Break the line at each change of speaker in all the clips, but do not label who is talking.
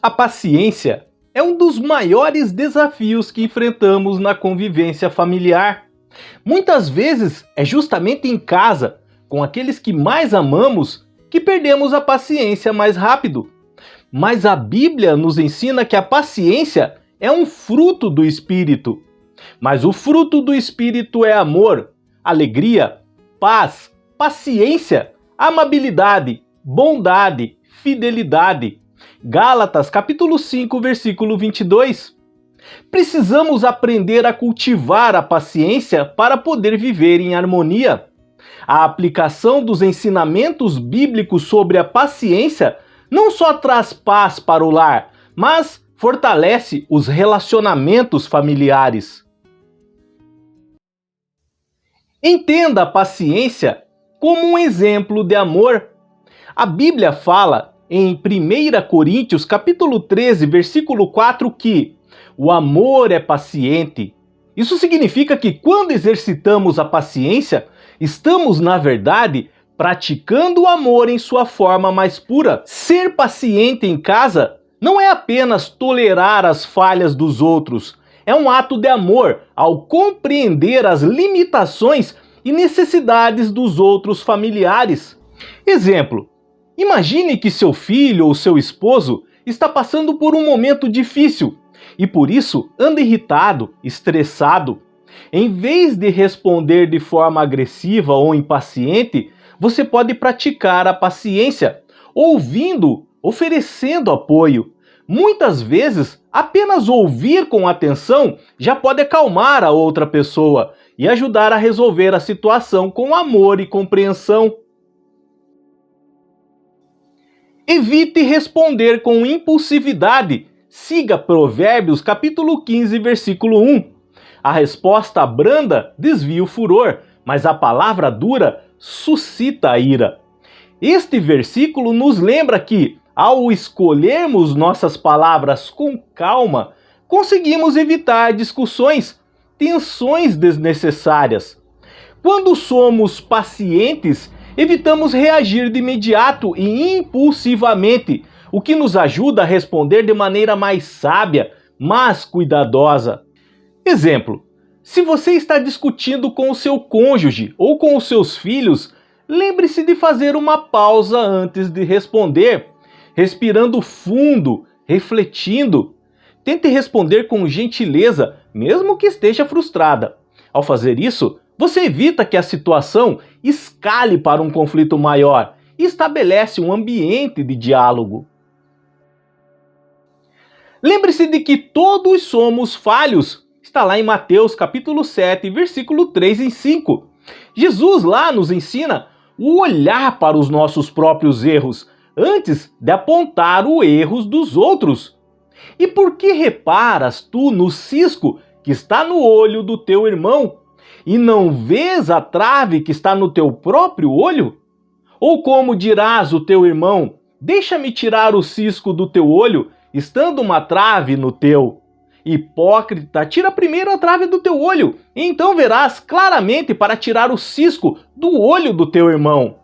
A paciência é um dos maiores desafios que enfrentamos na convivência familiar. Muitas vezes é justamente em casa, com aqueles que mais amamos, que perdemos a paciência mais rápido. Mas a Bíblia nos ensina que a paciência é um fruto do Espírito. Mas o fruto do Espírito é amor, alegria, paz, paciência, amabilidade, bondade, fidelidade. Gálatas capítulo 5, versículo 22. Precisamos aprender a cultivar a paciência para poder viver em harmonia. A aplicação dos ensinamentos bíblicos sobre a paciência não só traz paz para o lar, mas fortalece os relacionamentos familiares. Entenda a paciência como um exemplo de amor. A Bíblia fala em 1 Coríntios capítulo 13, versículo 4 que o amor é paciente. Isso significa que quando exercitamos a paciência, estamos, na verdade, praticando o amor em sua forma mais pura. Ser paciente em casa não é apenas tolerar as falhas dos outros, é um ato de amor ao compreender as limitações e necessidades dos outros familiares. Exemplo: imagine que seu filho ou seu esposo está passando por um momento difícil e por isso anda irritado, estressado. Em vez de responder de forma agressiva ou impaciente, você pode praticar a paciência, ouvindo, oferecendo apoio. Muitas vezes, apenas ouvir com atenção já pode acalmar a outra pessoa e ajudar a resolver a situação com amor e compreensão. Evite responder com impulsividade. Siga Provérbios capítulo 15, versículo 1. A resposta branda desvia o furor, mas a palavra dura suscita a ira. Este versículo nos lembra que, ao escolhermos nossas palavras com calma, conseguimos evitar discussões, tensões desnecessárias. Quando somos pacientes, evitamos reagir de imediato e impulsivamente, o que nos ajuda a responder de maneira mais sábia, mas cuidadosa. Exemplo: se você está discutindo com o seu cônjuge ou com os seus filhos, lembre-se de fazer uma pausa antes de responder, respirando fundo, refletindo. Tente responder com gentileza, mesmo que esteja frustrada. Ao fazer isso, você evita que a situação escale para um conflito maior e estabelece um ambiente de diálogo. Lembre-se de que todos somos falhos. Está lá em Mateus capítulo 7, versículo 3 e 5. Jesus lá nos ensina o olhar para os nossos próprios erros, antes de apontar os erros dos outros. E por que reparas tu no cisco que está no olho do teu irmão, e não vês a trave que está no teu próprio olho? Ou como dirás o teu irmão: deixa-me tirar o cisco do teu olho, estando uma trave no teu? Hipócrita, tira primeiro a trave do teu olho, e então verás claramente para tirar o cisco do olho do teu irmão.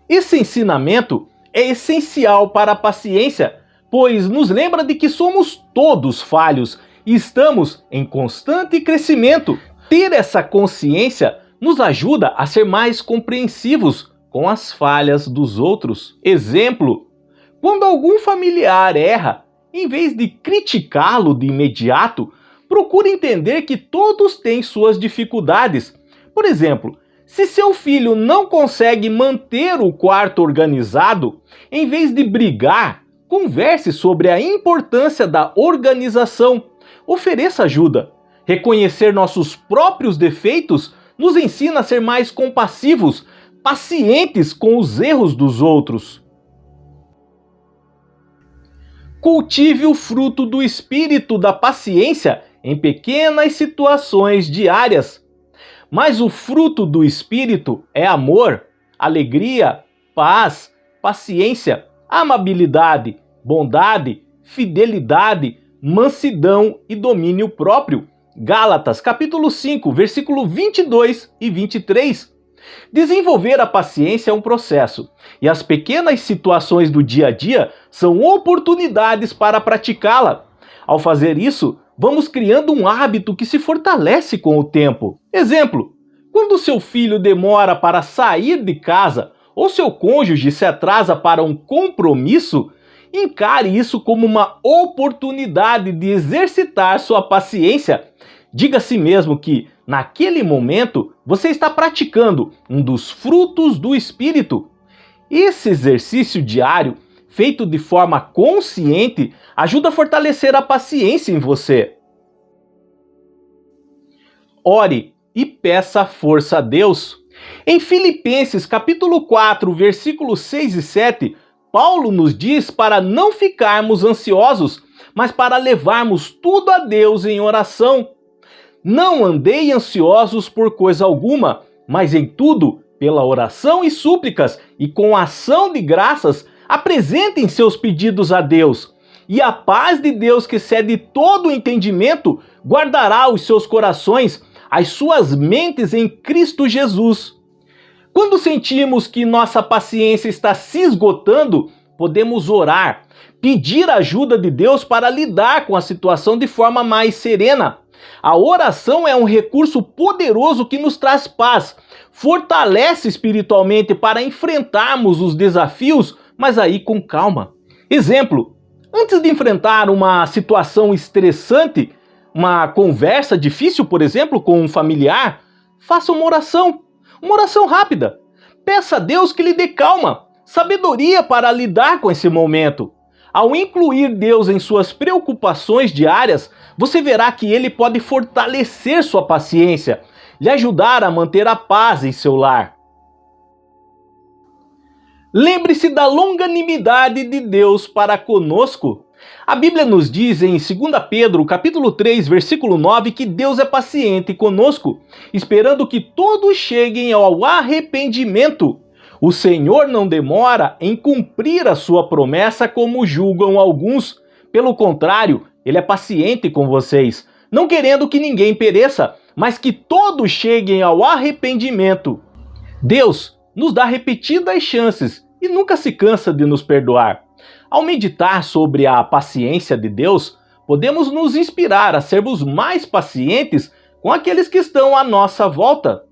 Esse ensinamento é essencial para a paciência, pois nos lembra de que somos todos falhos e estamos em constante crescimento. Ter essa consciência nos ajuda a ser mais compreensivos com as falhas dos outros. Exemplo: quando algum familiar erra, em vez de criticá-lo de imediato, procure entender que todos têm suas dificuldades. Por exemplo, se seu filho não consegue manter o quarto organizado, em vez de brigar, converse sobre a importância da organização. Ofereça ajuda. Reconhecer nossos próprios defeitos nos ensina a ser mais compassivos, pacientes com os erros dos outros. Cultive o fruto do espírito da paciência em pequenas situações diárias. Mas o fruto do espírito é amor, alegria, paz, paciência, amabilidade, bondade, fidelidade, mansidão e domínio próprio. Gálatas capítulo 5, versículo 22 e 23. Desenvolver a paciência é um processo, e as pequenas situações do dia a dia são oportunidades para praticá-la. Ao fazer isso, vamos criando um hábito que se fortalece com o tempo. Exemplo: quando seu filho demora para sair de casa ou seu cônjuge se atrasa para um compromisso, encare isso como uma oportunidade de exercitar sua paciência. Diga a si mesmo que, naquele momento, você está praticando um dos frutos do Espírito. Esse exercício diário, feito de forma consciente, ajuda a fortalecer a paciência em você. Ore e peça força a Deus. Em Filipenses capítulo 4, versículos 6 e 7, Paulo nos diz para não ficarmos ansiosos, mas para levarmos tudo a Deus em oração. Não andei ansiosos por coisa alguma, mas em tudo, pela oração e súplicas, e com ação de graças, apresentem seus pedidos a Deus. E a paz de Deus, que excede todo o entendimento, guardará os seus corações, as suas mentes em Cristo Jesus. Quando sentimos que nossa paciência está se esgotando, podemos orar, pedir a ajuda de Deus para lidar com a situação de forma mais serena. A oração é um recurso poderoso que nos traz paz, fortalece espiritualmente para enfrentarmos os desafios, mas aí com calma. Exemplo: antes de enfrentar uma situação estressante, uma conversa difícil, por exemplo, com um familiar, faça uma oração rápida. Peça a Deus que lhe dê calma, sabedoria para lidar com esse momento. Ao incluir Deus em suas preocupações diárias, você verá que Ele pode fortalecer sua paciência, lhe ajudar a manter a paz em seu lar. Lembre-se da longanimidade de Deus para conosco. A Bíblia nos diz em 2 Pedro, capítulo 3, versículo 9, que Deus é paciente conosco, esperando que todos cheguem ao arrependimento. O Senhor não demora em cumprir a sua promessa como julgam alguns. Pelo contrário, Ele é paciente com vocês, não querendo que ninguém pereça, mas que todos cheguem ao arrependimento. Deus nos dá repetidas chances e nunca se cansa de nos perdoar. Ao meditar sobre a paciência de Deus, podemos nos inspirar a sermos mais pacientes com aqueles que estão à nossa volta.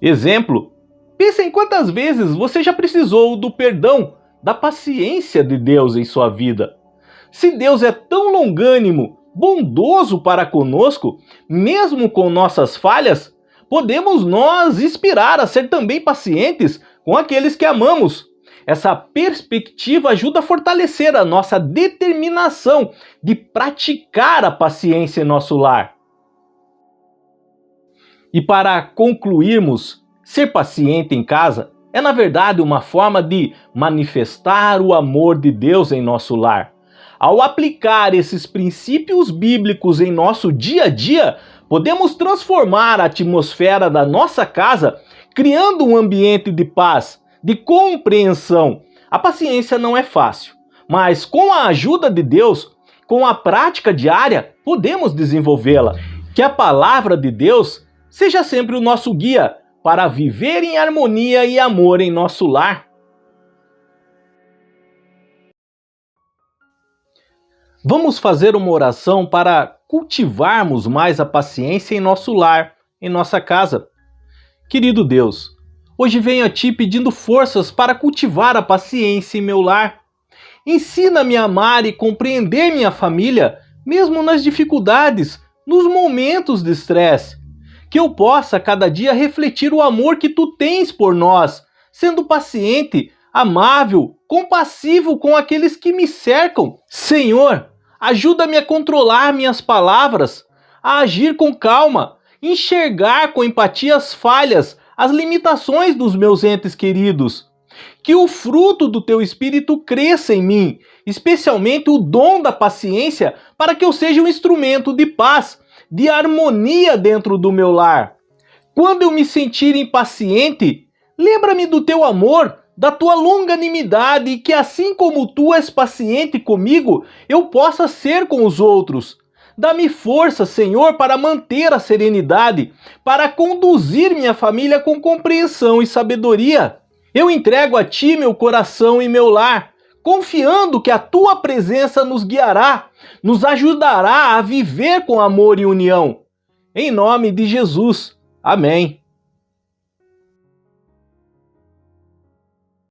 Exemplo: pense em quantas vezes você já precisou do perdão, da paciência de Deus em sua vida. Se Deus é tão longânimo, bondoso para conosco, mesmo com nossas falhas, podemos nós inspirar a ser também pacientes com aqueles que amamos. Essa perspectiva ajuda a fortalecer a nossa determinação de praticar a paciência em nosso lar. E para concluirmos, ser paciente em casa é, na verdade, uma forma de manifestar o amor de Deus em nosso lar. Ao aplicar esses princípios bíblicos em nosso dia a dia, podemos transformar a atmosfera da nossa casa, criando um ambiente de paz, de compreensão. A paciência não é fácil, mas com a ajuda de Deus, com a prática diária, podemos desenvolvê-la. Que a palavra de Deus seja sempre o nosso guia para viver em harmonia e amor em nosso lar. Vamos fazer uma oração para cultivarmos mais a paciência em nosso lar, em nossa casa. Querido Deus, hoje venho a Ti pedindo forças para cultivar a paciência em meu lar. Ensina-me a amar e compreender minha família, mesmo nas dificuldades, nos momentos de estresse. Que eu possa cada dia refletir o amor que Tu tens por nós, sendo paciente, amável, compassivo com aqueles que me cercam. Senhor, ajuda-me a controlar minhas palavras, a agir com calma, enxergar com empatia as falhas, as limitações dos meus entes queridos. Que o fruto do Teu Espírito cresça em mim, especialmente o dom da paciência, para que eu seja um instrumento de paz, de harmonia dentro do meu lar. Quando eu me sentir impaciente, lembra-me do Teu amor, da Tua longanimidade, e que assim como Tu és paciente comigo, eu possa ser com os outros. Dá-me força, Senhor, para manter a serenidade, para conduzir minha família com compreensão e sabedoria. Eu entrego a Ti meu coração e meu lar, confiando que a Tua presença nos guiará, nos ajudará a viver com amor e união. Em nome de Jesus. Amém.